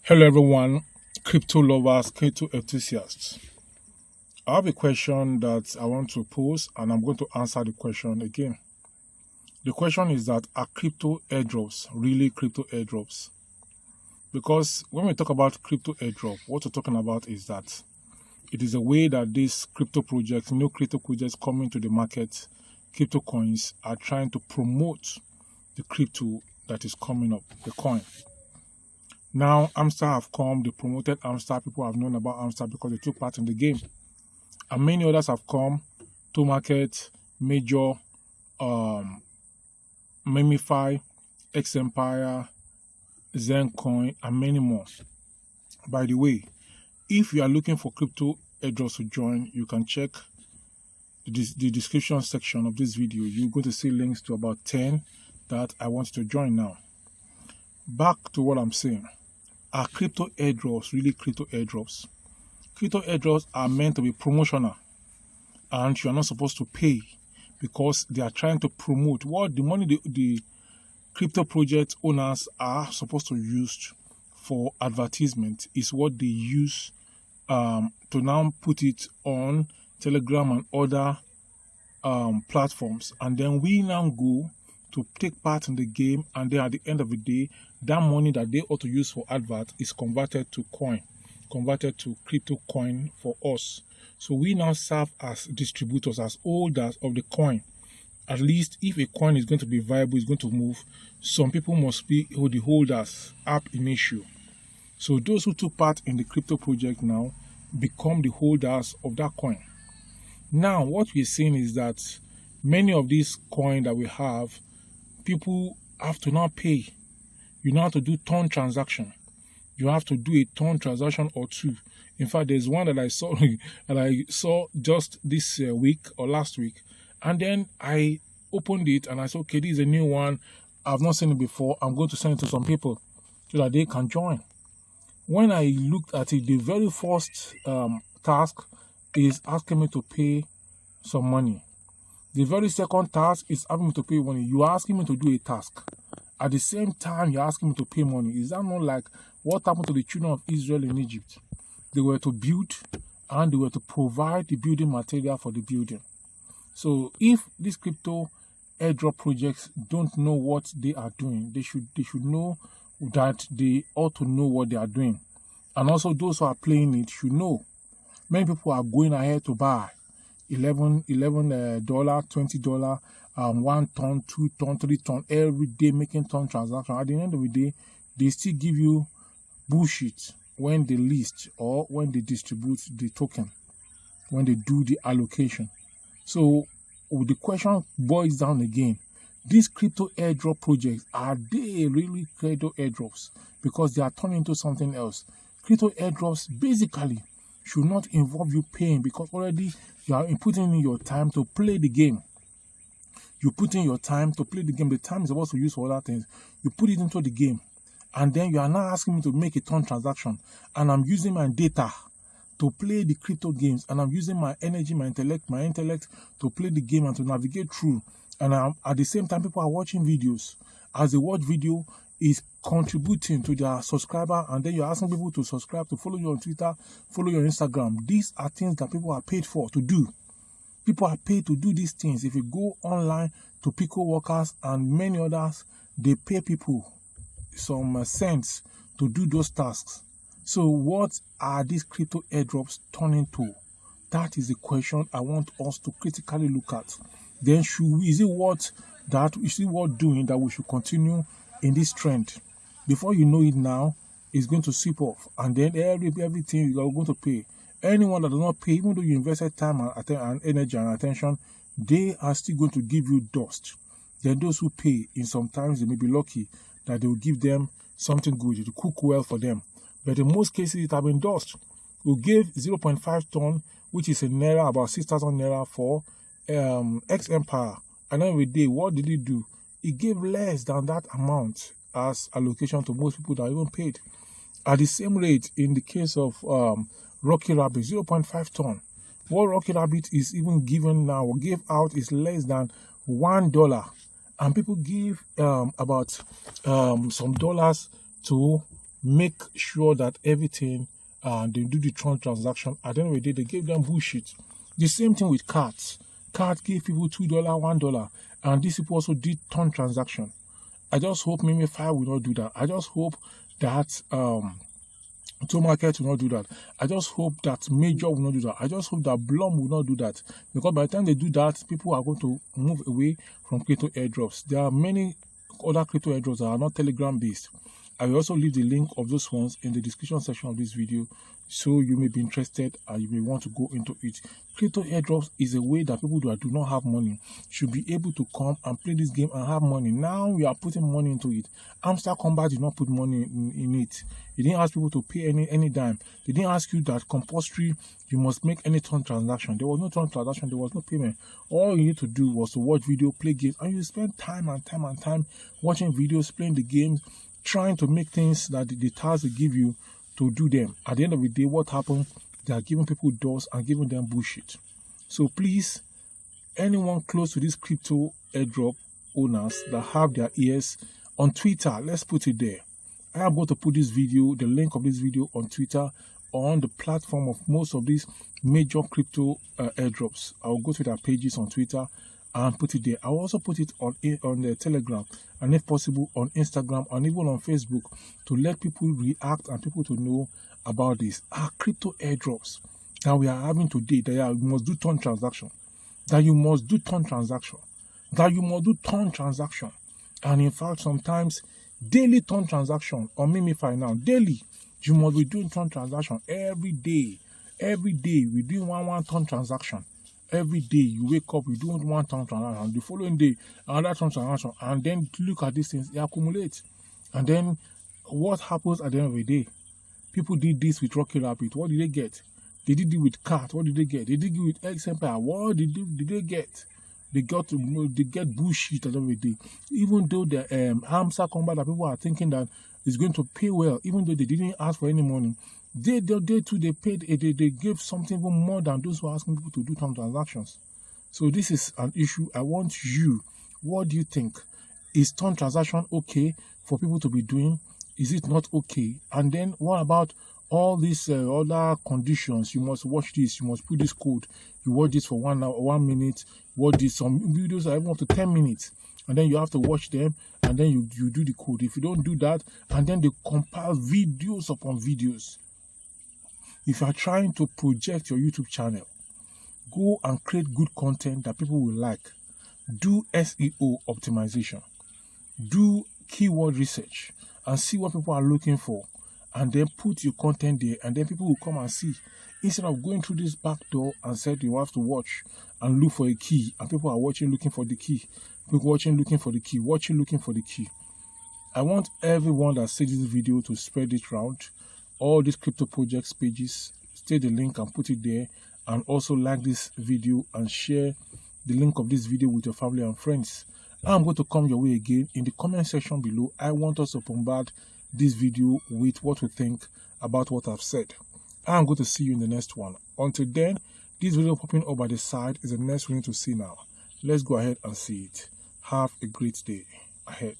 Hello everyone, crypto lovers, crypto enthusiasts. I have a question that I want to pose and I'm going to answer the question again. The question is that are crypto airdrops really crypto airdrops? Because when we talk about crypto airdrop, what we're talking about is that it is a way that these crypto projects, new crypto projects coming to the market, crypto coins are trying to promote the crypto that is coming up, the coin. Now, Amstar have come, they promoted Amstar. People have known about Amstar because they took part in the game. And many others have come to market, Major, Memify, X Empire, Zencoin, and many more. By the way, if you are looking for crypto airdrops to join, you can check the description section of this video. You're going to see links to about 10 that I want you to join now. Back to what I'm saying. Are crypto airdrops really crypto airdrops? Crypto airdrops are meant to be promotional and you are not supposed to pay because they are trying to promote what the money the crypto project owners are supposed to use for advertisement is what they use to now put it on Telegram and other platforms, and then we now go to take part in the game, and then at the end of the day, that money that they ought to use for advert is converted to coin, converted to crypto coin for us. So we now serve as distributors, as holders of the coin. At least if a coin is going to be viable, it's going to move, some people must be the holders ab initio. So those who took part in the crypto project now become the holders of that coin. Now, what we're seeing is that many of these coins that we have, people have to now pay. You now have to do ton transaction. You have to do a ton transaction or two. In fact, there's one that I saw just this week or last week, and then I opened it and I said, okay, this is a new one. I've not seen it before. I'm going to send it to some people so that they can join. When I looked at it, the very first task is asking me to pay some money. The very second task is asking me to pay money. You are asking me to do a task. At the same time, you're asking me to pay money. Is that not like what happened to the children of Israel in Egypt? They were to build and they were to provide the building material for the building. So if these crypto airdrop projects don't know what they are doing, they should know that they ought to know what they are doing. And also those who are playing it should know. Many people are going ahead to buy $11, $20, 1 ton, 2 ton, 3 ton every day, making ton transaction. At the end of the day, they still give you bullshit when they list or when they distribute the token, when they do the allocation. So the question boils down again. These crypto airdrop projects, are they really crypto airdrops? Because they are turning into something else. Crypto airdrops basically should not involve you paying, because already you are putting in your time to play the game. You put in your time to play the game. The time is supposed to use for other things. You put it into the game, and then you are now asking me to make a ton transaction, and I'm using my data to play the crypto games, and I'm using my energy, my intellect to play the game and to navigate through. And at the same time, people are watching videos. As they watch video, is contributing to their subscriber, and then you're asking people to subscribe, to follow you on Twitter, follow your Instagram. These are things that people are paid for to do. People are paid to do these things. If you go online to Pico Workers and many others, they pay people some cents to do those tasks. So what are these crypto airdrops turning to? That is the question I want us to critically look at. Then is it worth doing that we should continue in this trend? Before you know it now, it's going to sweep off, and then everything you are going to pay. Anyone that does not pay, even though you invested time and energy and attention, they are still going to give you dust. Then those who pay, in sometimes they may be lucky that they will give them something good, it will cook well for them. But in most cases, it has been dust. We gave 0.5 ton, which is in naira, about 6,000 naira for X Empire. And then with day, what did it do? It gave less than that amount as allocation to most people that are even paid. At the same rate, in the case of Rocky Rabbit, 0.5 ton. What Rocky Rabbit is even given now or gave out is less than $1. And people give about some dollars to make sure that everything they do the transaction. At the end of the day, they gave them bullshit. The same thing with cards. Card gave people $2, $1, and these people also did ton transaction. I just hope Mimi Fire will not do that. I just hope that to market will not do that. I just hope that Major will not do that. I just hope that Blum will not do that, because by the time they do that, people are going to move away from crypto airdrops. There are many other crypto airdrops that are not Telegram based. I will also leave the link of those ones in the description section of this video, so you may be interested and you may want to go into it. Crypto airdrops is a way that people that do not have money should be able to come and play this game and have money. Now we are putting money into it. Hamster Combat did not put money in it. They didn't ask people to pay any dime. They didn't ask you that compulsory you must make any ton transaction. There was no ton transaction. There was no payment. All you need to do was to watch video, play games, and you spend time and time and time watching videos, playing the games, trying to make things that the tasks they give you to do them. At the end of the day, what happened? They are giving people doors and giving them bullshit. So please, anyone close to these crypto airdrop owners that have their ears on Twitter, let's put it there. I am going to put this video, the link of this video, on Twitter, on the platform of most of these major crypto airdrops. I will go to their pages on Twitter and put it there. I will also put it on the Telegram, and if possible on Instagram and even on Facebook, to let people react and people to know about this. Our crypto airdrops that we are having today, that you must do ton transaction, that you must do ton transaction, that you must do ton transaction, and in fact sometimes daily ton transaction on Mimify now. Daily you must be doing ton transaction every day. Every day we do one ton transaction. Every day you wake up, you do one ton transaction. The following day, another ton transaction, and then look at these things, they accumulate. And then what happens at the end of the day? People did this with Rocky Rabbit. What did they get? They did it with Cat. What did they get? They did it with X Empire. What did they get? They get bullshit at the end of the day. Even though the Hamster Combat that people are thinking that is going to pay well, even though they didn't ask for any money, they too, they paid, they gave something even more than those who are asking people to do some transactions. So this is an issue. I want you, what do you think? Is ton transaction okay for people to be doing? Is it not okay? And then what about all these other conditions? You must watch this, you must put this code, you watch this for 1 hour, 1 minute, watch this, some videos are even up to 10 minutes, and then you have to watch them, and then you do the code. If you don't do that, and then they compile videos upon videos. If you are trying to project your YouTube channel, go and create good content that people will like. Do SEO optimization. Do keyword research and see what people are looking for, and then put your content there, and then people will come and see. Instead of going through this back door and said you have to watch and look for a key, and people are watching looking for the key, people watching looking for the key, watching looking for the key. I want everyone that sees this video to spread it around. All these crypto projects pages, stay the link and put it there, and also like this video and share the link of this video with your family and friends. I'm going to come your way again in the comment section below. I want us to bombard this video with what we think about what I've said. I'm going to see you in the next one. Until then, this video popping up by the side is the next we need to see now. Let's go ahead and see it. Have a great day ahead.